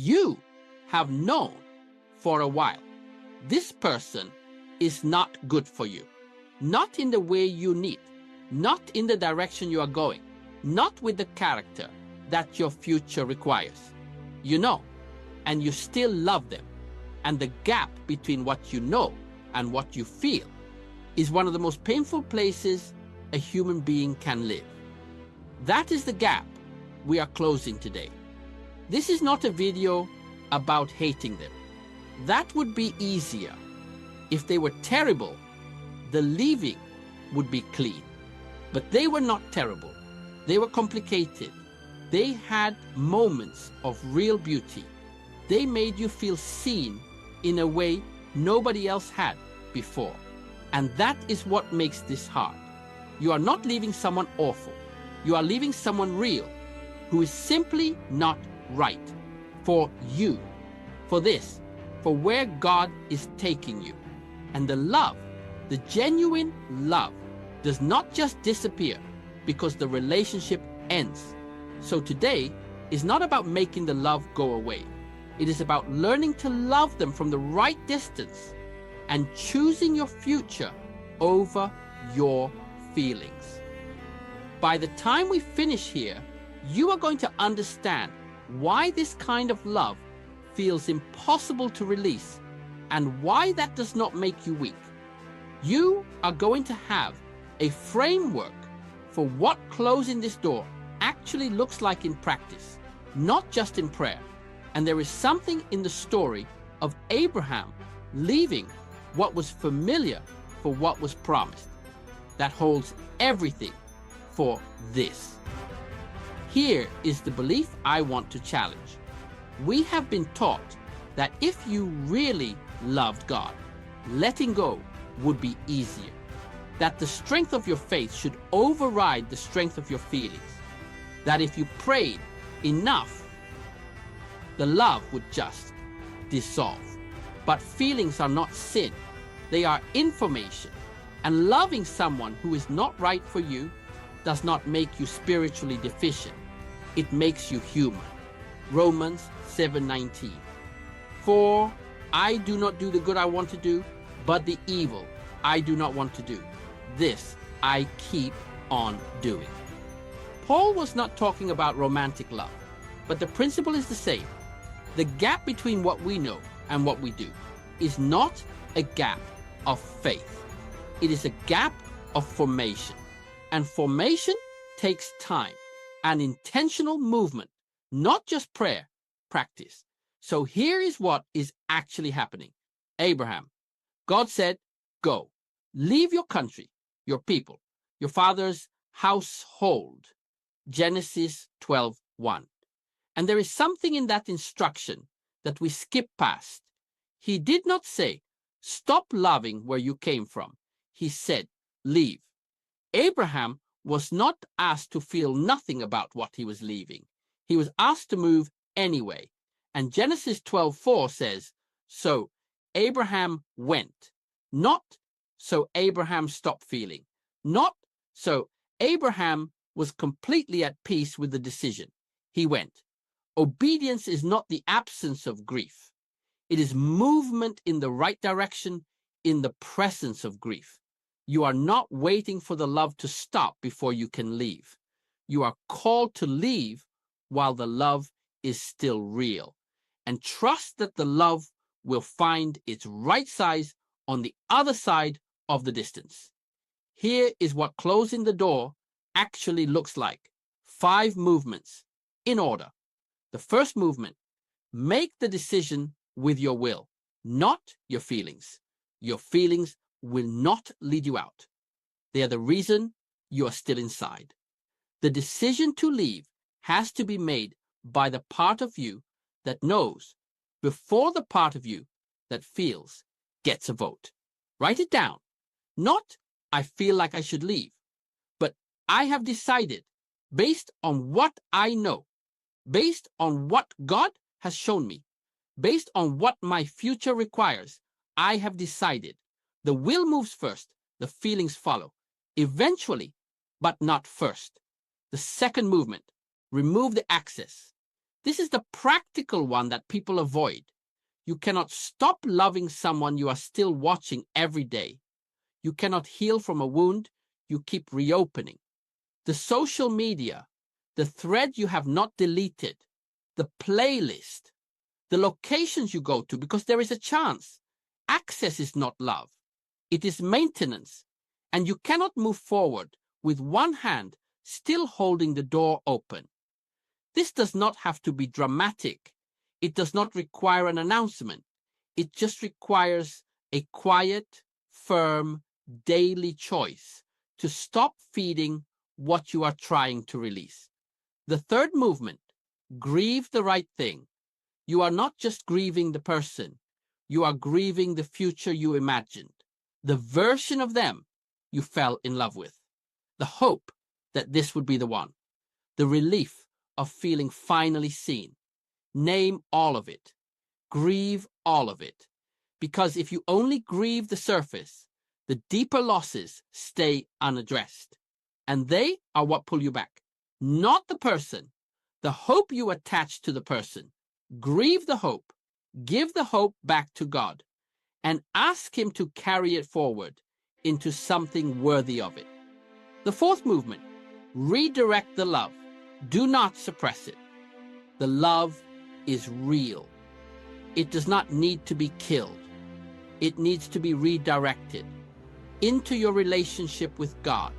you have known for a while. This person is not good for you. Not in the way you need. Not in the direction you are going. Not with the character that your future requires. You know, and you still love them. And the gap between what you know and what you feel is one of the most painful places a human being can live. That is the gap we are closing today. This is not a video about hating them. That would be easier. If they were terrible, the leaving would be clean. But they were not terrible. They were complicated. They had moments of real beauty. They made you feel seen in a way nobody else had before. And that is what makes this hard. You are not leaving someone awful. You are leaving someone real who is simply not right for you, for this, for where God is taking you. And the love, the genuine love, does not just disappear because the relationship ends. So today is not about making the love go away. It is about learning to love them from the right distance and choosing your future over your feelings. By the time we finish here, you are going to understand why this kind of love feels impossible to release and why that does not make you weak. You are going to have a framework for what closing this door actually looks like in practice, not just in prayer. And there is something in the story of Abraham leaving what was familiar for what was promised that holds everything for this. Here is the belief I want to challenge. We have been taught that if you really loved God, letting go would be easier. That the strength of your faith should override the strength of your feelings. That if you prayed enough, the love would just dissolve. But feelings are not sin. They are information. And loving someone who is not right for you does not make you spiritually deficient. It makes you human. Romans 7:19. For I do not do the good I want to do, but the evil I do not want to do. This I keep on doing. Paul was not talking about romantic love, but the principle is the same. The gap between what we know and what we do is not a gap of faith. It is a gap of formation. And formation takes time and intentional movement, not just prayer, practice. So here is what is actually happening. Abraham, God said, go, leave your country, your people, your father's household. Genesis 12:1. And there is something in that instruction that we skip past. He did not say, stop loving where you came from. He said, leave. Abraham was not asked to feel nothing about what he was leaving. He was asked to move anyway. And Genesis 12:4 says, so Abraham went, not so Abraham stopped feeling, not so Abraham was completely at peace with the decision. He went. Obedience is not the absence of grief. It is movement in the right direction in the presence of grief. You are not waiting for the love to stop before you can leave. You are called to leave while the love is still real. And trust that the love will find its right size on the other side of the distance. Here is what closing the door actually looks like. 5 movements in order. The first movement, make the decision with your will, not your feelings. Your feelings will not lead you out. They are the reason you are still inside. The decision to leave has to be made by the part of you that knows before the part of you that feels gets a vote. Write it down. Not, I feel like I should leave, but I have decided based on what I know, based on what God has shown me, based on what my future requires, I have decided. The will moves first, the feelings follow. Eventually, but not first. The second movement, remove the access. This is the practical one that people avoid. You cannot stop loving someone you are still watching every day. You cannot heal from a wound you keep reopening. The social media, the thread you have not deleted, the playlist, the locations you go to, because there is a chance. Access is not love. It is maintenance. And you cannot move forward with one hand still holding the door open. This does not have to be dramatic. It does not require an announcement. It just requires a quiet, firm, daily choice to stop feeding what you are trying to release. The third movement, grieve the right thing. You are not just grieving the person. You are grieving the future you imagined, the version of them you fell in love with, the hope that this would be the one, the relief of feeling finally seen. Name all of it. Grieve all of it. Because if you only grieve the surface, the deeper losses stay unaddressed. And they are what pull you back. Not the person, the hope you attach to the person. Grieve the hope. Give the hope back to God and ask Him to carry it forward into something worthy of it. The fourth movement, redirect the love. Do not suppress it. The love is real. It does not need to be killed. It needs to be redirected into your relationship with God,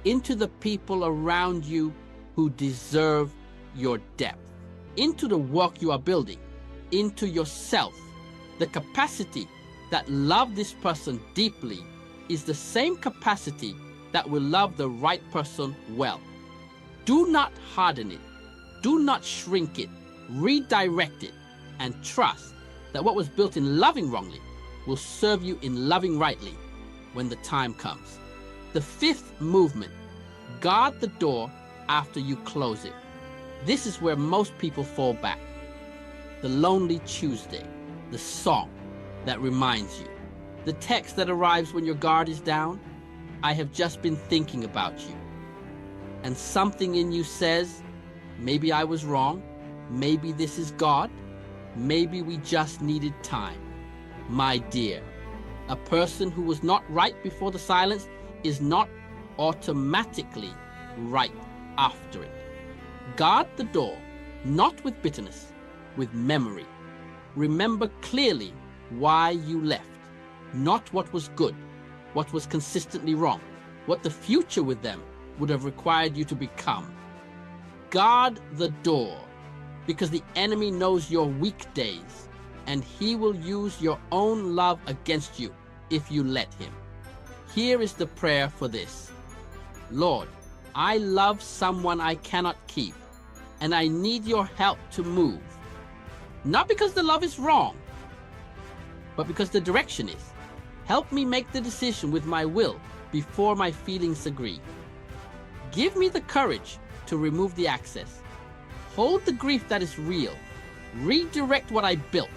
into the people around you who deserve your depth, into the work you are building, into yourself. The capacity that love this person deeply is the same capacity that will love the right person well. Do not harden it. Do not shrink it. Redirect it and trust that what was built in loving wrongly will serve you in loving rightly when the time comes. The fifth movement, guard the door after you close it. This is where most people fall back. The lonely Tuesday, the song that reminds you, the text that arrives when your guard is down. I have just been thinking about you. And something in you says, maybe I was wrong. Maybe this is God. Maybe we just needed time. My dear, a person who was not right before the silence is not automatically right after it. Guard the door, not with bitterness, with memory. Remember clearly why you left, not what was good, what was consistently wrong, what the future with them would have required you to become. Guard the door, because the enemy knows your weekdays, and he will use your own love against you if you let him. Here is the prayer for this. Lord, I love someone I cannot keep, and I need your help to move. Not because the love is wrong, but because the direction is. Help me make the decision with my will before my feelings agree. Give me the courage to remove the access. Hold the grief that is real. Redirect what I built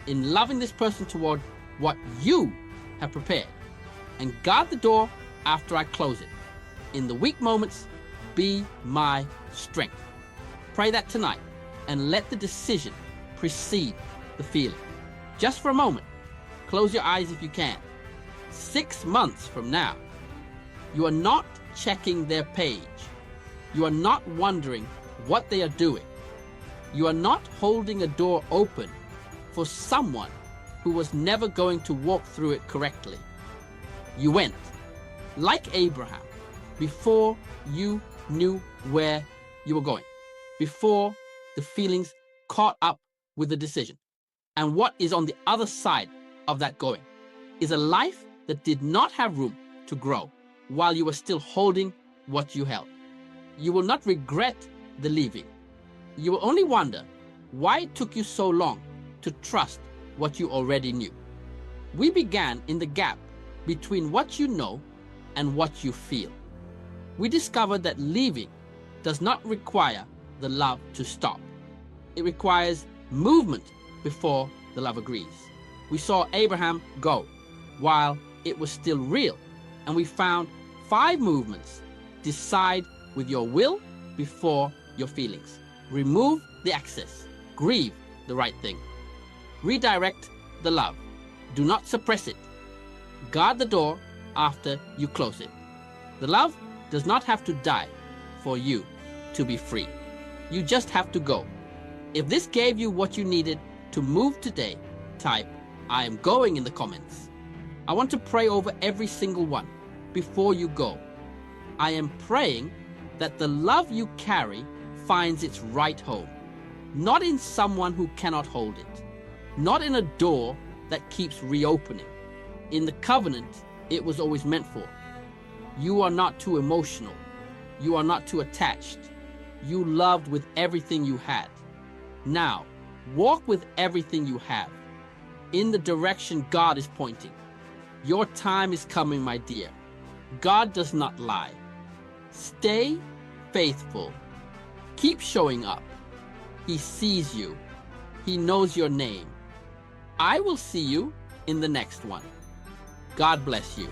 in loving this person toward what you have prepared. And guard the door after I close it. In the weak moments, be my strength. Pray that tonight and let the decision precede the feeling. Just for a moment, close your eyes if you can. 6 months from now, you are not checking their page. You are not wondering what they are doing. You are not holding a door open for someone who was never going to walk through it correctly. You went, like Abraham, before you knew where you were going, before the feelings caught up with the decision. And what is on the other side of that going is a life that did not have room to grow while you were still holding what you held. You will not regret the leaving. You will only wonder why it took you so long to trust what you already knew. We began in the gap between what you know and what you feel. We discovered that leaving does not require the love to stop. It requires movement before the love agrees. We saw Abraham go while it was still real, and we found 5 movements. Decide with your will before your feelings. Remove the access. Grieve the right thing. Redirect the love. Do not suppress it. Guard the door after you close it. The love does not have to die for you to be free. You just have to go. If this gave you what you needed to move today, type "I am going" in the comments. I want to pray over every single one before you go. I am praying that the love you carry finds its right home, not in someone who cannot hold it, not in a door that keeps reopening, in the covenant it was always meant for. You are not too emotional. You are not too attached. You loved with everything you had. Now, walk with everything you have in the direction God is pointing. Your time is coming, my dear. God does not lie. Stay faithful. Keep showing up. He sees you. He knows your name. I will see you in the next one. God bless you.